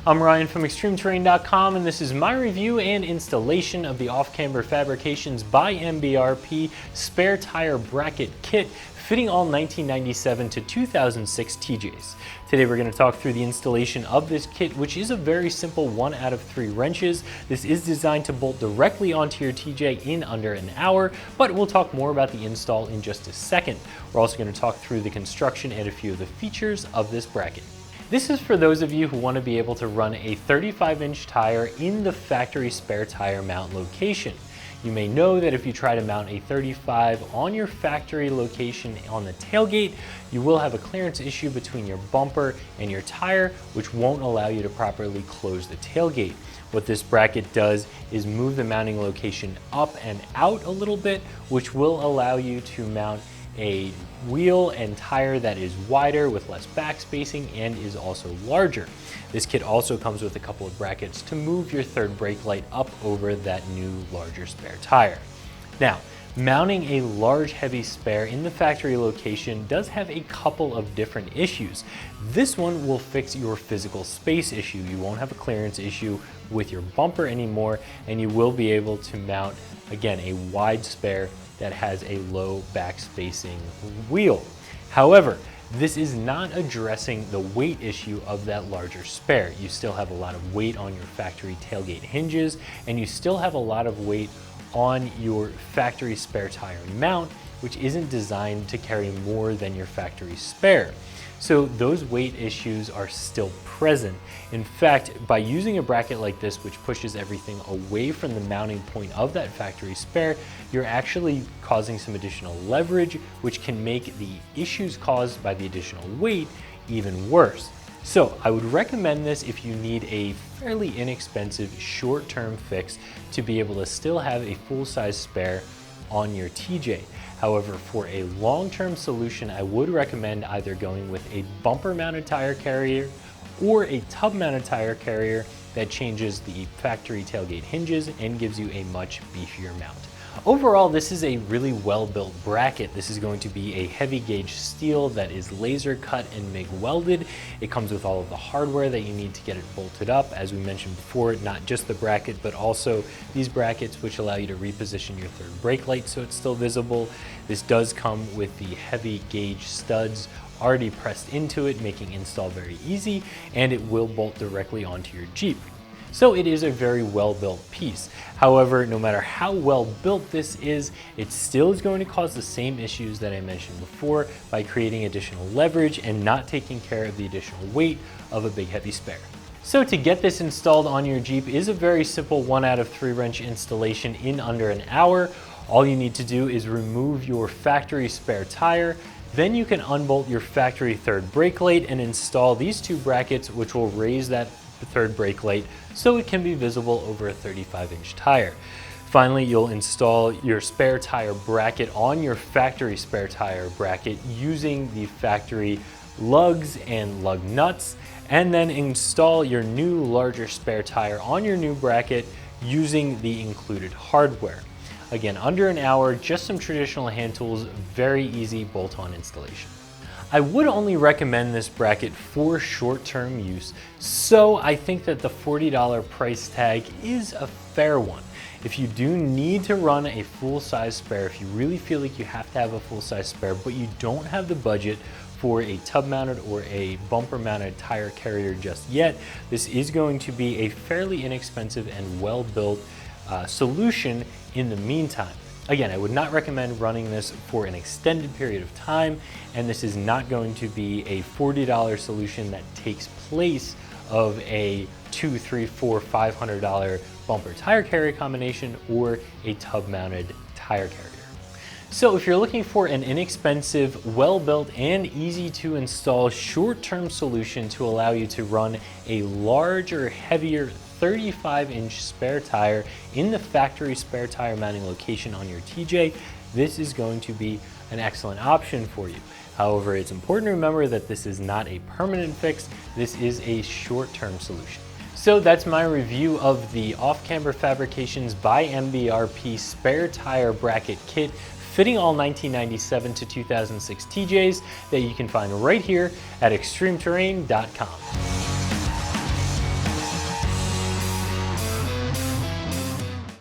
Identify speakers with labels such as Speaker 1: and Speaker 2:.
Speaker 1: I'm Ryan from ExtremeTerrain.com, and this is my review and installation of the Camber Fabrications by MBRP spare tire bracket kit fitting all 1997 to 2006 TJs. Today we're going to talk through the installation of this kit, which is a very simple 1 out of 3 wrenches. This is designed to bolt directly onto your TJ in under an hour, but we'll talk more about the install in just a second. We're also going to talk through the construction and a few of the features of this bracket. This is for those of you who want to be able to run a 35-inch tire in the factory spare tire mount location. You may know that if you try to mount a 35 on your factory location on the tailgate, you will have a clearance issue between your bumper and your tire, which won't allow you to properly close the tailgate. What this bracket does is move the mounting location up and out a little bit, which will allow you to mount a wheel and tire that is wider with less back spacing and is also larger. This kit also comes with a couple of brackets to move your third brake light up over that new larger spare tire. Now, mounting a large heavy spare in the factory location does have a couple of different issues. This one will fix your physical space issue. You won't have a clearance issue with your bumper anymore, and you will be able to mount, again, a wide spare that has a low back spacing wheel. However, this is not addressing the weight issue of that larger spare. You still have a lot of weight on your factory tailgate hinges, and you still have a lot of weight on your factory spare tire mount, which isn't designed to carry more than your factory spare. So those weight issues are still present. In fact, by using a bracket like this, which pushes everything away from the mounting point of that factory spare, you're actually causing some additional leverage, which can make the issues caused by the additional weight even worse. So I would recommend this if you need a fairly inexpensive short-term fix to be able to still have a full-size spare on your TJ. However, for a long-term solution, I would recommend either going with a bumper-mounted tire carrier or a tub-mounted tire carrier that changes the factory tailgate hinges and gives you a much beefier mount. Overall, this is a really well-built bracket. This is going to be a heavy gauge steel that is laser cut and MIG welded. It comes with all of the hardware that you need to get it bolted up. As we mentioned before, not just the bracket, but also these brackets which allow you to reposition your third brake light so it's still visible. This does come with the heavy gauge studs already pressed into it, making install very easy, and it will bolt directly onto your Jeep. So it is a very well-built piece. However, no matter how well built this is, it still is going to cause the same issues that I mentioned before by creating additional leverage and not taking care of the additional weight of a big heavy spare. So to get this installed on your Jeep is a very simple 1 out of 3 wrench installation in under an hour. All you need to do is remove your factory spare tire. Then you can unbolt your factory third brake light and install these 2 brackets, which will raise that third brake light so it can be visible over a 35-inch tire. Finally, you'll install your spare tire bracket on your factory spare tire bracket using the factory lugs and lug nuts, and then install your new larger spare tire on your new bracket using the included hardware. Again, under an hour, just some traditional hand tools, very easy bolt-on installation. I would only recommend this bracket for short-term use, so I think that the $40 price tag is a fair one. If you do need to run a full-size spare, if you really feel like you have to have a full-size spare, but you don't have the budget for a tub-mounted or a bumper-mounted tire carrier just yet, this is going to be a fairly inexpensive and well-built solution in the meantime. Again, I would not recommend running this for an extended period of time, and this is not going to be a $40 solution that takes place of a $200, $300, $400, $500 bumper tire carrier combination or a tub-mounted tire carrier. So if you're looking for an inexpensive, well-built, and easy to install short-term solution to allow you to run a larger, heavier 35-inch spare tire in the factory spare tire mounting location on your TJ, this is going to be an excellent option for you. However, it's important to remember that this is not a permanent fix. This is a short-term solution. So that's my review of the Camber Fabrications by MBRP spare tire bracket kit fitting all 1997 to 2006 TJs that you can find right here at ExtremeTerrain.com.